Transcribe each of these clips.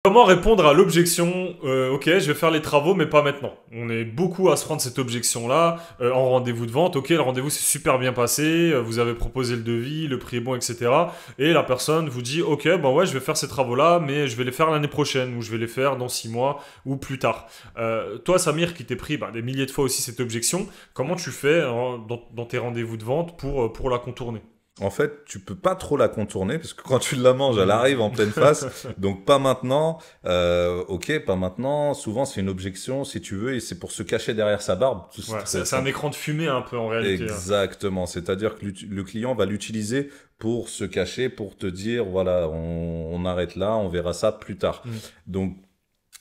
Comment répondre à l'objection ok, je vais faire les travaux, mais pas maintenant. On est beaucoup à se prendre cette objection-là en rendez-vous de vente. Ok, le rendez-vous s'est super bien passé, vous avez proposé le devis, le prix est bon, etc. Et la personne vous dit, ok, ben ouais, je vais faire ces travaux-là, mais je vais les faire l'année prochaine, ou je vais les faire dans 6 mois, ou plus tard. Toi, Samir, qui t'es pris des milliers de fois aussi cette objection, comment tu fais dans tes rendez-vous de vente pour la contourner? En fait, tu peux pas trop la contourner parce que quand tu la manges, elle Hmm. arrive en pleine face. Donc pas maintenant. Ok, pas maintenant. Souvent c'est une objection si tu veux et c'est pour se cacher derrière sa barbe. Ouais, c'est un écran de fumée un peu en réalité, hein. Exactement. C'est-à-dire que le client va l'utiliser pour se cacher, pour te dire voilà, on arrête là, on verra ça plus tard. Hmm. Donc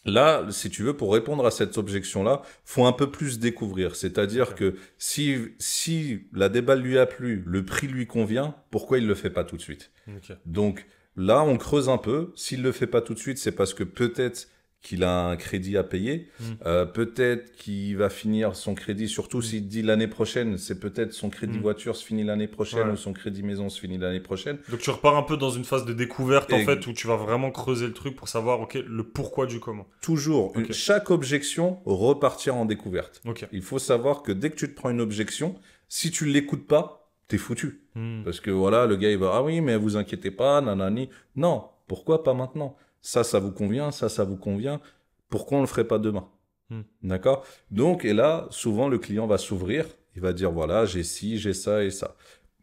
là, si tu veux, pour répondre à cette objection-là, faut un peu plus découvrir. C'est-à-dire Ok. que si la déballe lui a plu, le prix lui convient, pourquoi il le fait pas tout de suite? Ok. Donc là, on creuse un peu. S'il le fait pas tout de suite, c'est parce que peut-être qu'il a un crédit à payer. Hmm. Peut-être qu'il va finir son crédit, surtout Hmm. s'il dit l'année prochaine, c'est peut-être son crédit Hmm. voiture se finit l'année prochaine ou Ouais. son crédit maison se finit l'année prochaine. Donc tu repars un peu dans une phase de découverte en Et fait où tu vas vraiment creuser le truc pour savoir ok le pourquoi du comment. toujours, Ok, chaque objection repartir en découverte. ok. Il faut savoir que dès que tu te prends une objection, si tu l'écoutes pas, t'es foutu. Hmm. Parce que voilà, le gars il va ah oui mais vous inquiétez pas, nanani. Non, pourquoi pas maintenant? Ça vous convient, ça vous convient. Pourquoi on le ferait pas demain? Hmm. D'accord? Donc et là, souvent le client va s'ouvrir, il va dire voilà j'ai ci, j'ai ça et ça.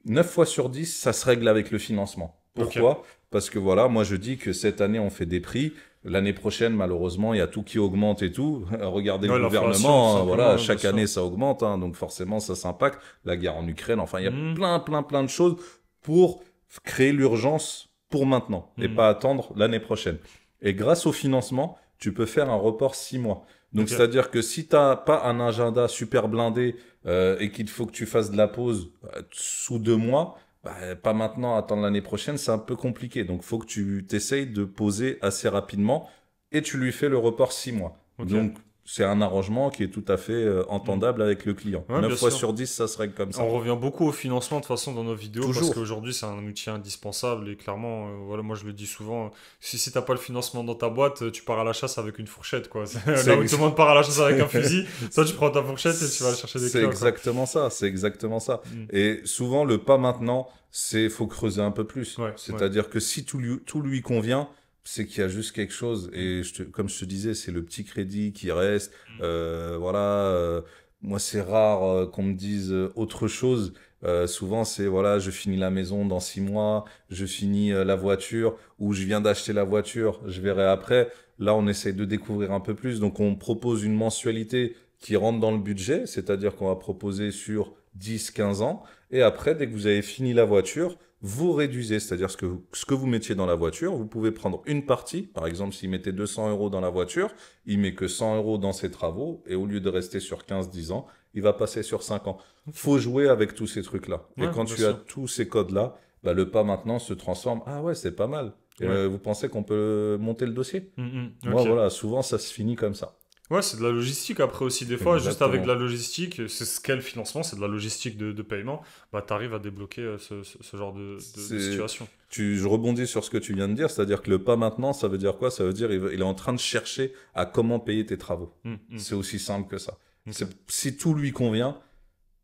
9 fois sur 10, ça se règle avec le financement. Ok. Pourquoi? Parce que voilà, moi je dis que cette année on fait des prix. L'année prochaine, malheureusement, il y a tout qui augmente et tout. Regardez le Ouais, l'inflation tout gouvernement, simplement, voilà, hein, bien chaque sûr. année ça augmente, hein, donc forcément ça s'impacte. La guerre en Ukraine, enfin, il y a Hmm. plein de choses pour créer l'urgence pour maintenant et Hmm. pas attendre l'année prochaine. Et grâce au financement, tu peux faire un report 6 mois. Donc, Ok. c'est-à-dire que si tu n'as pas un agenda super blindé et qu'il faut que tu fasses de la pause sous 2 mois, pas maintenant, attendre l'année prochaine, c'est un peu compliqué. Donc, faut que tu t'essayes de poser assez rapidement et tu lui fais le report 6 mois. Ok. Donc, c'est un arrangement qui est tout à fait Hmm. entendable avec le client. Ouais, 9 bien fois sûr. sur 10, ça se règle comme On ça. revient beaucoup au financement de toute façon dans nos vidéos parce Toujours. qu'aujourd'hui c'est un outil indispensable et clairement, voilà, moi je le dis souvent, si t'as pas le financement dans ta boîte, tu pars à la chasse avec une fourchette quoi. Là où tout le C'est monde part à la chasse avec un fusil, toi tu prends ta fourchette et tu vas aller chercher des c'est clients quoi. exactement ça, c'est exactement ça. Hmm. Et souvent, le pas maintenant, c'est faut creuser un peu plus. Ouais, ouais. C'est-à-dire que si tout lui convient, c'est qu'il y a juste quelque chose. Hmm. Et comme je te disais, c'est le petit crédit qui reste. Hmm. Voilà. Moi, c'est rare qu'on me dise autre chose. Souvent, c'est voilà, je finis la maison dans 6 mois, je finis la voiture, ou je viens d'acheter la voiture, je verrai après. Là, on essaye de découvrir un peu plus. Donc, on propose une mensualité qui rentre dans le budget, c'est-à-dire qu'on va proposer sur 10, 15 ans. Et après, dès que vous avez fini la voiture, vous réduisez, c'est-à-dire ce que vous mettiez dans la voiture, vous pouvez prendre une partie. Par exemple, s'il mettait 200 euros dans la voiture, il met que 100 euros dans ses travaux, et au lieu de rester sur 15, 10 ans, il va passer sur 5 ans. Faut jouer avec tous ces trucs-là. Et Ouais, quand bien tu as sûr. tous ces codes-là, le pas maintenant se transforme. Ah ouais, c'est pas mal. Et, Ouais. vous pensez qu'on peut monter le dossier? Hmm, hmm. Moi, Ok. voilà, souvent ça se finit comme ça. Ouais, c'est de la logistique après aussi. Des fois, juste avec de Exactement. la logistique, c'est ce qu'est le financement, c'est de la logistique de paiement, bah t'arrives à débloquer ce genre de C'est, situation. je rebondis sur ce que tu viens de dire, c'est-à-dire que le pas maintenant, ça veut dire quoi? Ça veut dire il est en train de chercher à comment payer tes travaux. Hmm, hmm. C'est aussi simple que ça. Ok. Si tout lui convient,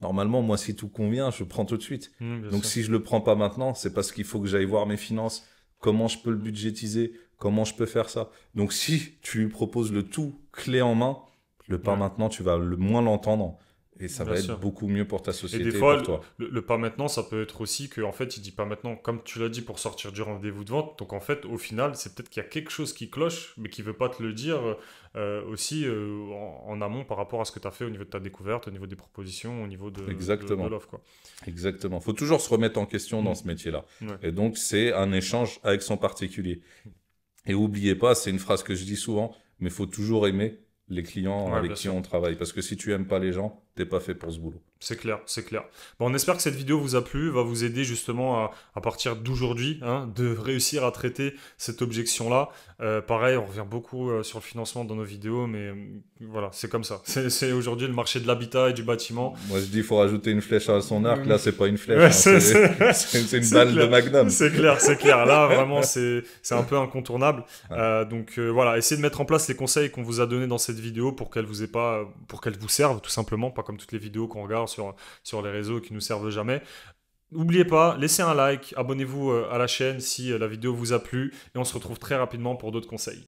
normalement, moi, si tout convient, je prends tout de suite. Hmm, bien Donc, sûr. si je le prends pas maintenant, c'est parce qu'il faut que j'aille voir mes finances, comment je peux le budgétiser, comment je peux faire ça. Donc, si tu lui proposes le tout clé en main, le pas Ouais, maintenant, tu vas le moins l'entendre et ça bien va être sûr. beaucoup mieux pour ta Et des société et fois, pour toi. le pas maintenant, ça peut être aussi que, en fait, il dit pas maintenant, comme tu l'as dit, pour sortir du rendez-vous de vente. Donc, en fait, au final, c'est peut-être qu'il y a quelque chose qui cloche, mais qui veut pas te le dire aussi en amont par rapport à ce que tu as fait au niveau de ta découverte, au niveau des propositions, au niveau de Exactement. l'offre, quoi. Exactement. Faut toujours se remettre en question dans Hmm. ce métier-là. Ouais. Et donc, c'est un échange avec son particulier. Et oubliez pas, c'est une phrase que je dis souvent, mais faut toujours aimer les clients Ouais, avec bien qui sûr. on travaille. Parce que si tu aimes pas les gens, t'es pas fait pour ce boulot. C'est clair, c'est clair. Bon, on espère que cette vidéo vous a plu, va vous aider justement à partir d'aujourd'hui, hein, de réussir à traiter cette objection-là. Pareil, on revient beaucoup sur le financement dans nos vidéos, mais voilà, c'est comme ça. C'est aujourd'hui le marché de l'habitat et du bâtiment. Moi, je dis, il faut rajouter une flèche à son arc. Là, c'est pas une flèche, Ouais, hein, c'est une balle de Magnum. C'est clair, c'est clair. Là, vraiment, c'est un peu incontournable. Ouais. Donc voilà, essayez de mettre en place les conseils qu'on vous a donnés dans cette vidéo pour qu'elle vous ait pas, pour qu'elle vous serve tout simplement, pas comme toutes les vidéos qu'on regarde sur les réseaux qui nous servent jamais. N'oubliez pas, laissez un like, abonnez-vous à la chaîne si la vidéo vous a plu et on se retrouve très rapidement pour d'autres conseils.